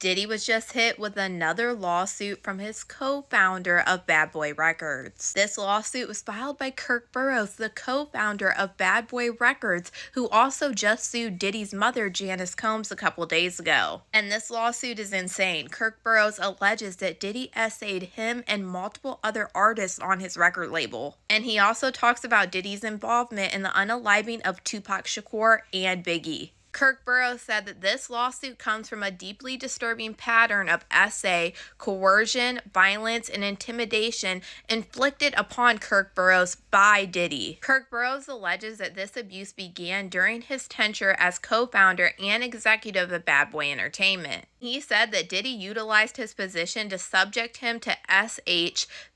Diddy was just hit with another lawsuit from his co-founder of Bad Boy Records. This lawsuit was filed by Kirk Burrowes, the co-founder of Bad Boy Records, who also just sued Diddy's mother, Janice Combs, a couple days ago. And this lawsuit is insane. Kirk Burrowes alleges that Diddy essayed him and multiple other artists on his record label. And he also talks about Diddy's involvement in the unaliving of Tupac Shakur and Biggie. Kirk Burrowes said that this lawsuit comes from a deeply disturbing pattern of essay, coercion, violence, and intimidation inflicted upon Kirk Burrowes by Diddy. Kirk Burrowes alleges that this abuse began during his tenure as co-founder and executive of Bad Boy Entertainment. He said that Diddy utilized his position to subject him to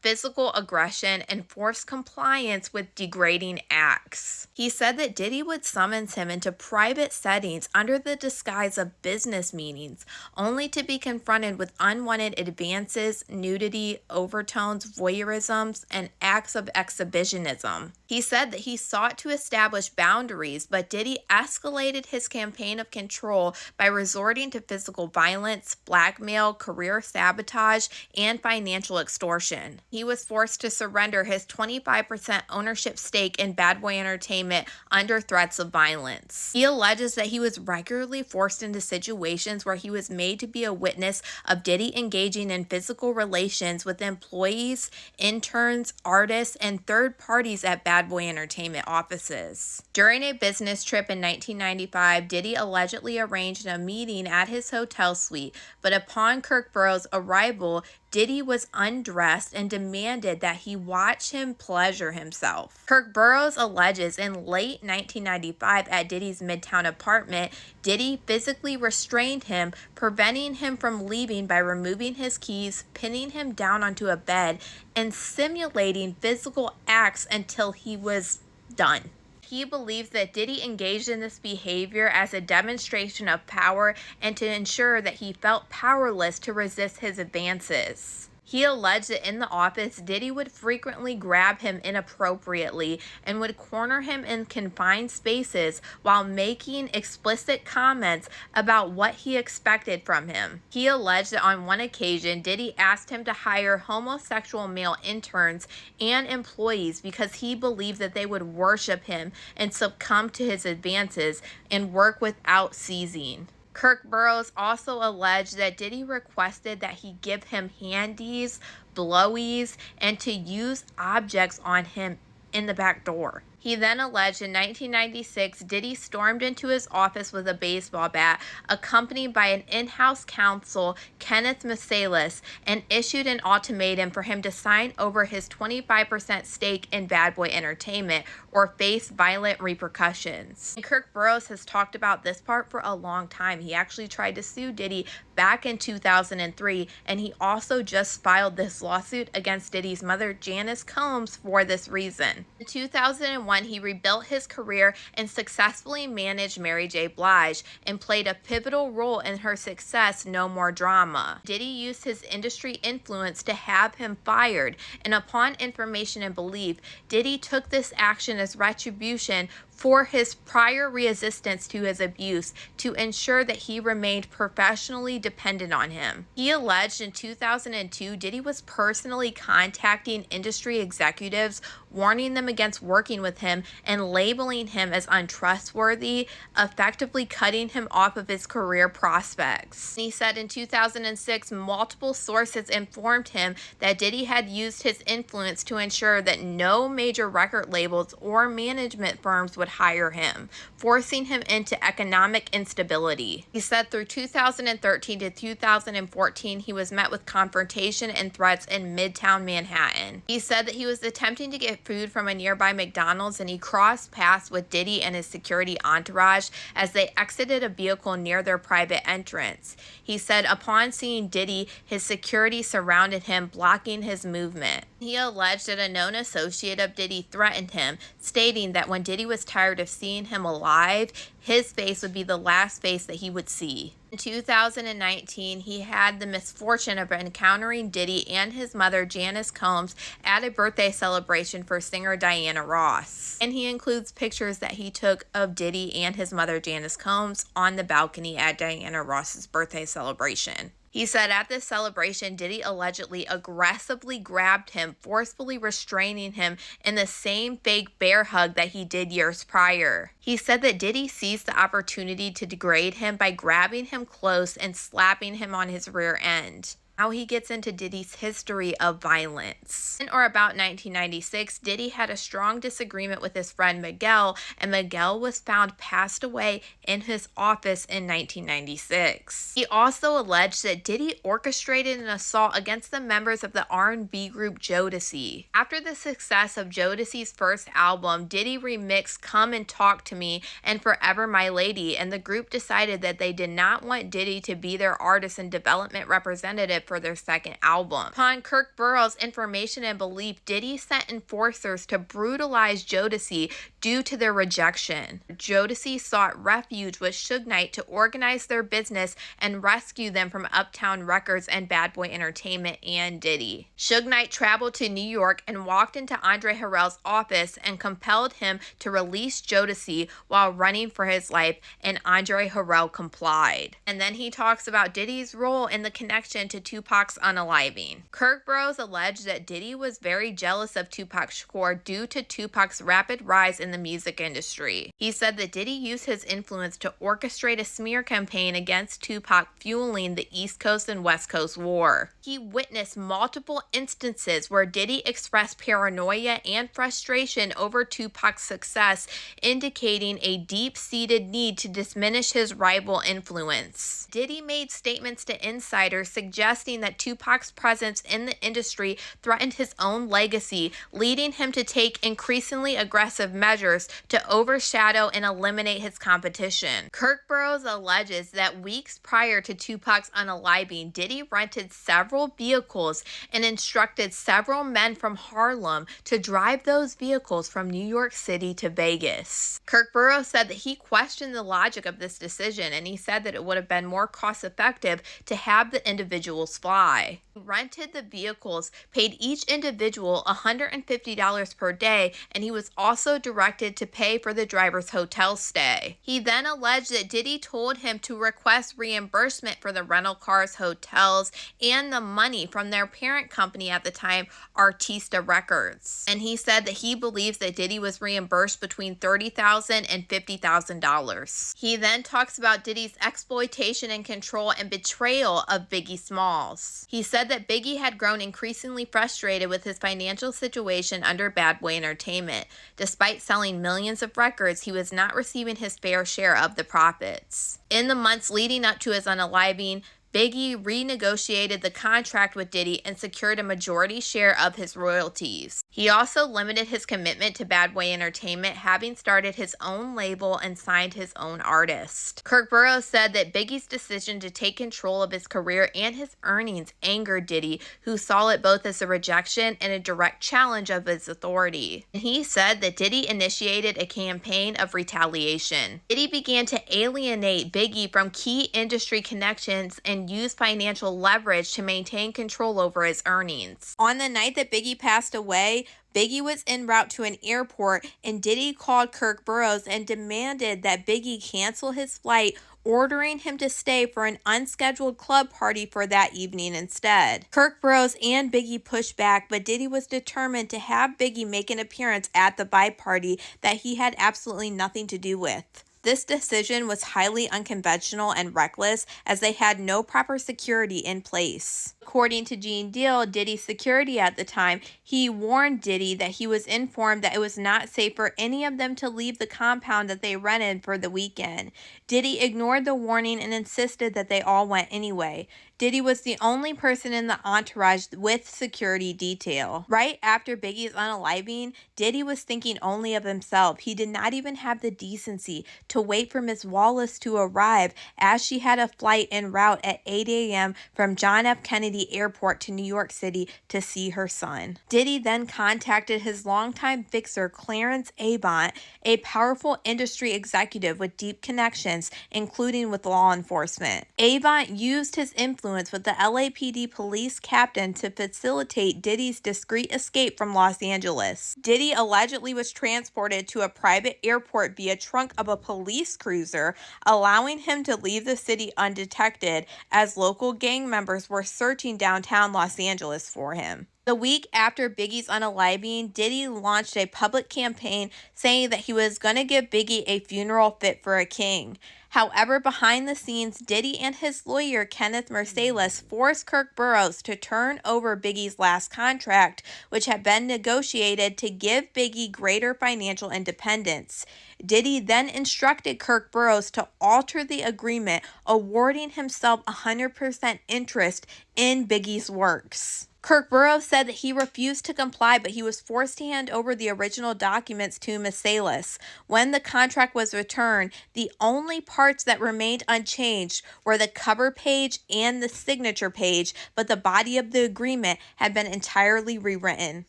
physical aggression, and forced compliance with degrading acts. He said that Diddy would summons him into private settings under the disguise of business meetings, only to be confronted with unwanted advances, nudity, overtones, voyeurisms, and acts of exhibitionism. He said that he sought to establish boundaries, but Diddy escalated his campaign of control by resorting to physical violence, blackmail, career sabotage, and financial extortion. He was forced to surrender his 25% ownership stake in Bad Boy Entertainment under threats of violence. He alleges that he was regularly forced into situations where he was made to be a witness of Diddy engaging in physical relations with employees, interns, artists, and third parties at Bad Boy Entertainment offices. During a business trip in 1995, Diddy allegedly arranged a meeting at his hotel suite, but upon Kirk Burrowes' arrival, Diddy was undressed and demanded that he watch him pleasure himself. Kirk Burrowes alleges in late 1995 at Diddy's Midtown apartment, Diddy physically restrained him, preventing him from leaving by removing his keys, pinning him down onto a bed, and simulating physical acts until he was done. He believes that Diddy engaged in this behavior as a demonstration of power and to ensure that he felt powerless to resist his advances. He alleged that in the office, Diddy would frequently grab him inappropriately and would corner him in confined spaces while making explicit comments about what he expected from him. He alleged that on one occasion, Diddy asked him to hire homosexual male interns and employees because he believed that they would worship him and succumb to his advances and work without ceasing. Kirk Burrowes also alleged that Diddy requested that he give him handies, blowies, and to use objects on him in the back door. He then alleged in 1996, Diddy stormed into his office with a baseball bat, accompanied by an in-house counsel, Kenneth Masalis, and issued an ultimatum for him to sign over his 25% stake in Bad Boy Entertainment or face violent repercussions. And Kirk Burrowes has talked about this part for a long time. He actually tried to sue Diddy back in 2003, and he also just filed this lawsuit against Diddy's mother, Janice Combs, for this reason. In 2001, he rebuilt his career and successfully managed Mary J. Blige and played a pivotal role in her success, No More Drama. Diddy used his industry influence to have him fired, and upon information and belief, Diddy took this action as retribution for his prior resistance to his abuse to ensure that he remained professionally dependent on him. He alleged in 2002 Diddy was personally contacting industry executives, warning them against working with him and labeling him as untrustworthy, effectively cutting him off of his career prospects. He said in 2006 multiple sources informed him that Diddy had used his influence to ensure that no major record labels or management firms would hire him, forcing him into economic instability. He said through 2013 to 2014, he was met with confrontation and threats in Midtown Manhattan. He said that he was attempting to get food from a nearby McDonald's and he crossed paths with Diddy and his security entourage as they exited a vehicle near their private entrance. He said upon seeing Diddy, his security surrounded him, blocking his movement. He alleged that a known associate of Diddy threatened him, stating that when Diddy was tired of seeing him alive, his face would be the last face that he would see. In 2019, he had the misfortune of encountering Diddy and his mother, Janice Combs, at a birthday celebration for singer Diana Ross. And he includes pictures that he took of Diddy and his mother, Janice Combs, on the balcony at Diana Ross's birthday celebration. He said at this celebration, Diddy allegedly aggressively grabbed him, forcefully restraining him in the same fake bear hug that he did years prior. He said that Diddy seized the opportunity to degrade him by grabbing him close and slapping him on his rear end. Now he gets into Diddy's history of violence. In or about 1996, Diddy had a strong disagreement with his friend Miguel, and Miguel was found passed away in his office in 1996. He also alleged that Diddy orchestrated an assault against the members of the R&B group Jodeci. After the success of Jodeci's first album, Diddy remixed Come and Talk to Me and Forever My Lady, and the group decided that they did not want Diddy to be their artist and development representative for their second album. Upon Kirk Burrowes' information and belief, Diddy sent enforcers to brutalize Jodeci due to their rejection. Jodeci sought refuge with Suge Knight to organize their business and rescue them from Uptown Records and Bad Boy Entertainment and Diddy. Suge Knight traveled to New York and walked into Andre Harrell's office and compelled him to release Jodeci while running for his life, and Andre Harrell complied. And then he talks about Diddy's role in the connection to Tupac's unaliving. Kirk Burrowes alleged that Diddy was very jealous of Tupac Shakur due to Tupac's rapid rise in the music industry. He said that Diddy used his influence to orchestrate a smear campaign against Tupac, fueling the East Coast and West Coast war. He witnessed multiple instances where Diddy expressed paranoia and frustration over Tupac's success, indicating a deep-seated need to diminish his rival influence. Diddy made statements to insiders suggesting that Tupac's presence in the industry threatened his own legacy, leading him to take increasingly aggressive measures to overshadow and eliminate his competition. Kirk Burrowes alleges that weeks prior to Tupac's unaliving, Diddy rented several vehicles and instructed several men from Harlem to drive those vehicles from New York City to Vegas. Kirk Burrowes said that he questioned the logic of this decision, and he said that it would have been more cost-effective to have the individuals fly. He rented the vehicles, paid each individual $150 per day, and he was also directed to pay for the driver's hotel stay. He then alleged that Diddy told him to request reimbursement for the rental cars, hotels, and the money from their parent company at the time, Artista Records. And he said that he believes that Diddy was reimbursed between $30,000 and $50,000. He then talks about Diddy's exploitation and control and betrayal of Biggie Smalls. He said that Biggie had grown increasingly frustrated with his financial situation under Bad Boy Entertainment. Despite selling millions of records, he was not receiving his fair share of the profits. In the months leading up to his unaliving, Biggie renegotiated the contract with Diddy and secured a majority share of his royalties. He also limited his commitment to Bad Boy Entertainment, having started his own label and signed his own artist. Kirk Burrowes said that Biggie's decision to take control of his career and his earnings angered Diddy, who saw it both as a rejection and a direct challenge of his authority. And he said that Diddy initiated a campaign of retaliation. Diddy began to alienate Biggie from key industry connections and use financial leverage to maintain control over his earnings. On the night that Biggie passed away, Biggie was en route to an airport, and Diddy called Kirk Burrowes and demanded that Biggie cancel his flight, ordering him to stay for an unscheduled club party for that evening instead. Kirk Burrowes and Biggie pushed back, but Diddy was determined to have Biggie make an appearance at the bye party that he had absolutely nothing to do with. This decision was highly unconventional and reckless, as they had no proper security in place. According to Gene Deal, Diddy's security at the time, he warned Diddy that he was informed that it was not safe for any of them to leave the compound that they rented for the weekend. Diddy ignored the warning and insisted that they all went anyway. Diddy was the only person in the entourage with security detail. Right after Biggie's unaliving, Diddy was thinking only of himself. He did not even have the decency to wait for Ms. Wallace to arrive, as she had a flight en route at 8 a.m. from John F. Kennedy Airport to New York City to see her son. Diddy then contacted his longtime fixer Clarence Avant, a powerful industry executive with deep connections, including with law enforcement. Avant used his influence with the LAPD police captain to facilitate Diddy's discreet escape from Los Angeles. Diddy allegedly was transported to a private airport via trunk of a police cruiser, allowing him to leave the city undetected as local gang members were searching downtown Los Angeles for him. The week after Biggie's unaliving, Diddy launched a public campaign saying that he was going to give Biggie a funeral fit for a king. However, behind the scenes, Diddy and his lawyer, Kenneth Mercedes, forced Kirk Burrowes to turn over Biggie's last contract, which had been negotiated to give Biggie greater financial independence. Diddy then instructed Kirk Burrowes to alter the agreement, awarding himself 100% interest in Biggie's works. Kirk Burrowes said that he refused to comply, but he was forced to hand over the original documents to Mercedes. When the contract was returned, the only parts that remained unchanged were the cover page and the signature page, but the body of the agreement had been entirely rewritten.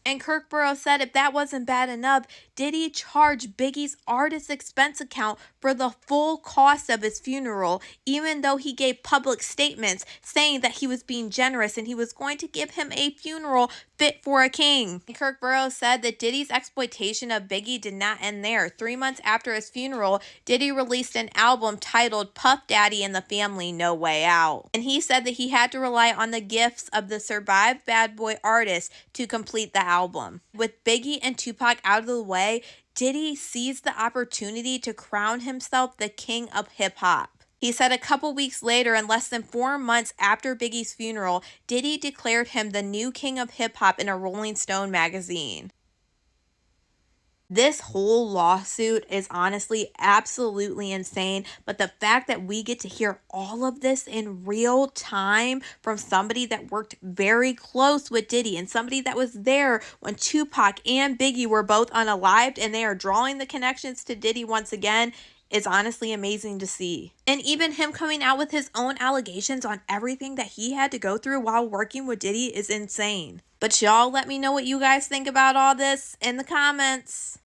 And Kirk Burrowes said if that wasn't bad enough, Diddy charged Biggie's artist expense account for the full cost of his funeral, even though he gave public statements saying that he was being generous and he was going to give him a funeral fit for a king. And Kirk Burrowes said that Diddy's exploitation of Biggie did not end there. 3 months after his funeral, Diddy released an album titled Puff Daddy and the Family No Way Out. And he said that he had to rely on the gifts of the survived bad boy artists to complete the album. With Biggie and Tupac out of the way, Diddy seized the opportunity to crown himself the king of hip-hop. He said a couple weeks later, and less than 4 months after Biggie's funeral, Diddy declared him the new king of hip-hop in a Rolling Stone magazine. This whole lawsuit is honestly absolutely insane, but the fact that we get to hear all of this in real time from somebody that worked very close with Diddy and somebody that was there when Tupac and Biggie were both unalived, and they are drawing the connections to Diddy once again, is honestly amazing to see. And even him coming out with his own allegations on everything that he had to go through while working with Diddy is insane. But y'all let me know what you guys think about all this in the comments.